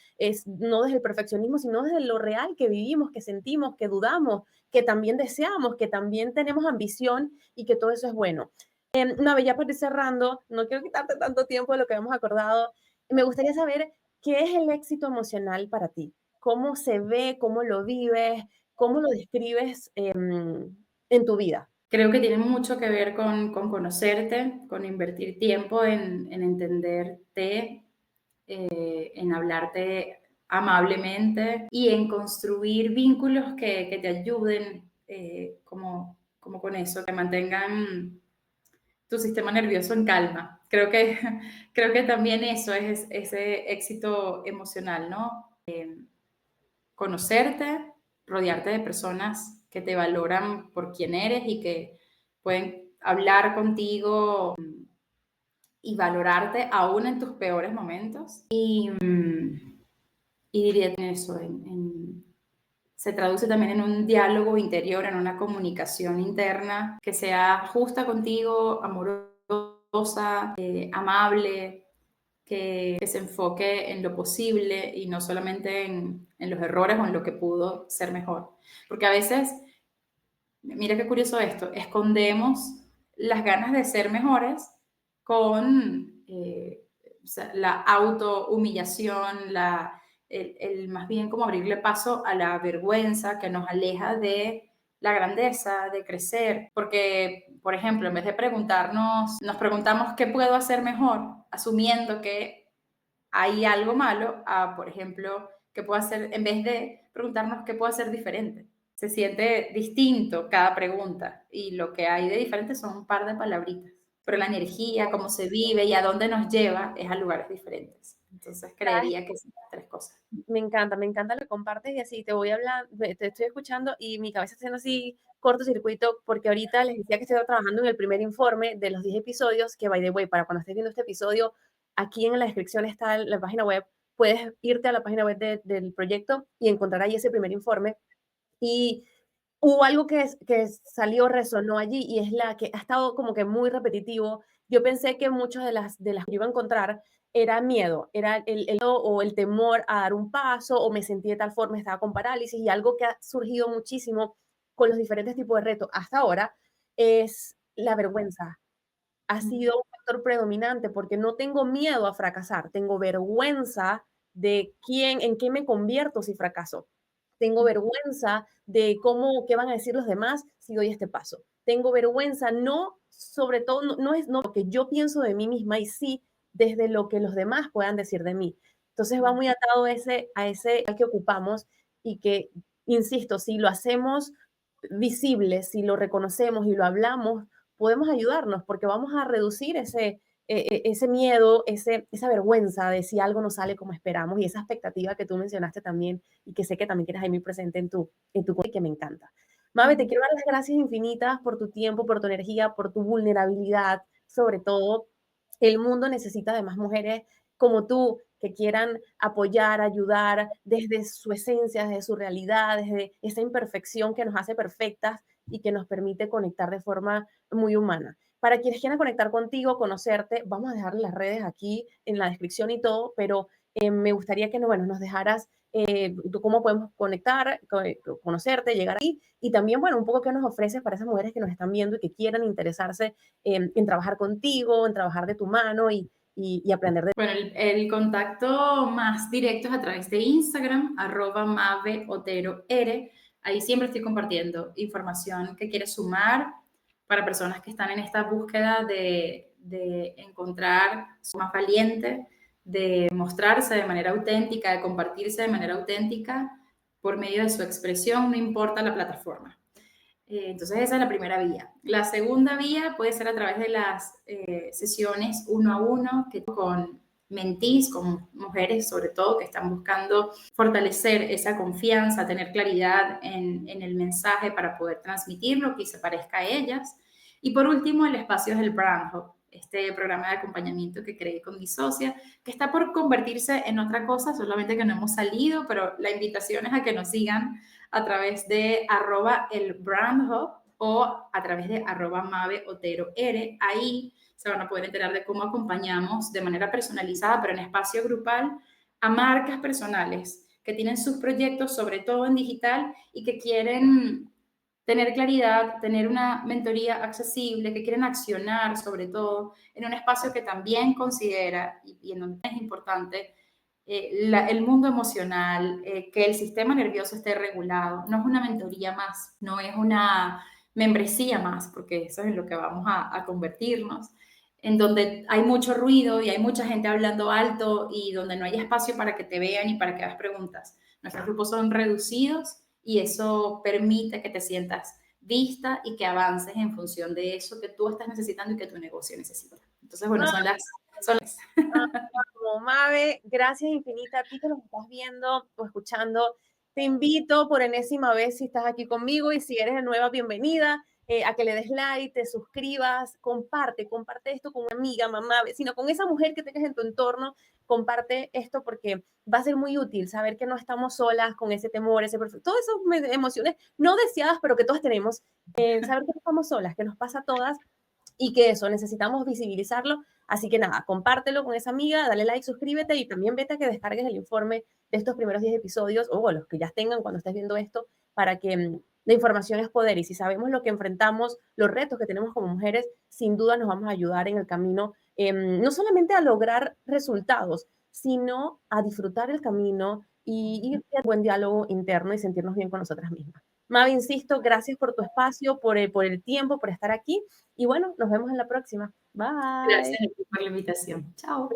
no desde el perfeccionismo, sino desde lo real que vivimos, que sentimos, que dudamos, que también deseamos, que también tenemos ambición y que todo eso es bueno. Una ya para ir cerrando, no quiero quitarte tanto tiempo de lo que hemos acordado, me gustaría saber qué es el éxito emocional para ti, cómo se ve, cómo lo vives, cómo lo describes en tu vida. Creo que tiene mucho que ver con conocerte, con invertir tiempo en entenderte, en hablarte amablemente y en construir vínculos que te ayuden como con eso, que mantengan tu sistema nervioso en calma. Creo que también eso es ese éxito emocional, ¿no? Conocerte, rodearte de personas que te valoran por quien eres y que pueden hablar contigo y valorarte aún en tus peores momentos. Y diría en eso, se traduce también en un diálogo interior, en una comunicación interna que sea justa contigo, amorosa, amable, que se enfoque en lo posible y no solamente en los errores o en lo que pudo ser mejor. Porque a veces, mira qué curioso esto, escondemos las ganas de ser mejores con o sea, la autohumillación, más bien como abrirle paso a la vergüenza que nos aleja de la grandeza, de crecer. Porque, por ejemplo, en vez de preguntarnos, nos preguntamos qué puedo hacer mejor, asumiendo que hay algo malo, por ejemplo, qué puedo hacer, en vez de preguntarnos qué puedo hacer diferente. Se siente distinto cada pregunta y lo que hay de diferente son un par de palabritas. Pero la energía, cómo se vive y a dónde nos lleva es a lugares diferentes. Entonces creería que son las 3 cosas. Me encanta lo que compartes y así te voy a hablar, te estoy escuchando y mi cabeza está haciendo así cortocircuito porque ahorita les decía que estoy trabajando en el primer informe de los 10 episodios, que by the way, para cuando estés viendo este episodio, aquí en la descripción está la página web, puedes irte a la página web del proyecto y encontrar ahí ese primer informe. Y hubo algo que salió, resonó allí y es la que ha estado como que muy repetitivo. Yo pensé que muchas de las que yo iba a encontrar era miedo, era el o el temor a dar un paso o me sentí de tal forma, estaba con parálisis y algo que ha surgido muchísimo con los diferentes tipos de retos hasta ahora es la vergüenza. Ha sido un factor predominante porque no tengo miedo a fracasar, tengo vergüenza de en qué me convierto si fracaso. Tengo vergüenza de qué van a decir los demás si doy este paso. Tengo vergüenza, no, sobre todo, no es lo que yo pienso de mí misma y sí desde lo que los demás puedan decir de mí. Entonces va muy atado a ese que ocupamos y que, insisto, si lo hacemos visible, si lo reconocemos y lo hablamos, podemos ayudarnos porque vamos a reducir ese miedo, esa vergüenza de si algo no sale como esperamos y esa expectativa que tú mencionaste también y que sé que también quieres ahí muy presente en tu y que me encanta. Mabe, te quiero dar las gracias infinitas por tu tiempo, por tu energía, por tu vulnerabilidad, sobre todo. El mundo necesita de más mujeres como tú que quieran apoyar, ayudar desde su esencia, desde su realidad, desde esa imperfección que nos hace perfectas y que nos permite conectar de forma muy humana. Para quienes quieran conectar contigo, conocerte, vamos a dejar las redes aquí en la descripción y todo, pero me gustaría que bueno, nos dejaras cómo podemos conectar, conocerte, llegar ahí y también, bueno, un poco qué nos ofreces para esas mujeres que nos están viendo y que quieran interesarse en trabajar contigo, en trabajar de tu mano y aprender de... Bueno, el contacto más directo es a través de Instagram, @maveoteroR. Ahí siempre estoy compartiendo información que quiere sumar para personas que están en esta búsqueda de encontrar su más valiente, de mostrarse de manera auténtica, de compartirse de manera auténtica por medio de su expresión, no importa la plataforma. Entonces esa es la primera vía. La segunda vía puede ser a través de las sesiones uno a uno, que con mentís, con mujeres sobre todo que están buscando fortalecer esa confianza, tener claridad en el mensaje para poder transmitirlo, que se parezca a ellas. Y por último, el espacio es el Brand Hub, este programa de acompañamiento que creé con mi socia, que está por convertirse en otra cosa, solamente que no hemos salido, pero la invitación es a que nos sigan a través de @elbrandhub o a través de @maveoteror. Ahí se van a poder enterar de cómo acompañamos de manera personalizada, pero en espacio grupal, a marcas personales que tienen sus proyectos, sobre todo en digital, y que quieren tener claridad, tener una mentoría accesible, que quieren accionar sobre todo en un espacio que también considera y en donde es importante el mundo emocional, que el sistema nervioso esté regulado. No es una mentoría más, no es una membresía más, porque eso es en lo que vamos a convertirnos, en donde hay mucho ruido y hay mucha gente hablando alto y donde no hay espacio para que te vean y para que hagas preguntas. Nuestros grupos son reducidos y eso permite que te sientas vista y que avances en función de eso que tú estás necesitando y que tu negocio necesita. Entonces, bueno, son las. Como Mabe, gracias infinita a ti que nos estás viendo o escuchando. Te invito por enésima vez, si estás aquí conmigo y si eres de nueva, bienvenida, a que le des like, te suscribas, comparte esto con una amiga, mamá, sino con esa mujer que tengas en tu entorno, comparte esto porque va a ser muy útil saber que no estamos solas con ese temor, todas esas emociones no deseadas, pero que todas tenemos, saber que no estamos solas, que nos pasa a todas y que eso, necesitamos visibilizarlo. Así que nada, compártelo con esa amiga, dale like, suscríbete y también vete a que descargues el informe de estos primeros 10 episodios o los que ya tengan cuando estés viendo esto para que la información es poder y si sabemos lo que enfrentamos, los retos que tenemos como mujeres, sin duda nos vamos a ayudar en el camino, no solamente a lograr resultados, sino a disfrutar el camino y a buen diálogo interno y sentirnos bien con nosotras mismas. Mavi, insisto, gracias por tu espacio, por el tiempo, por estar aquí y bueno, nos vemos en la próxima. Bye. Gracias por la invitación. Chao.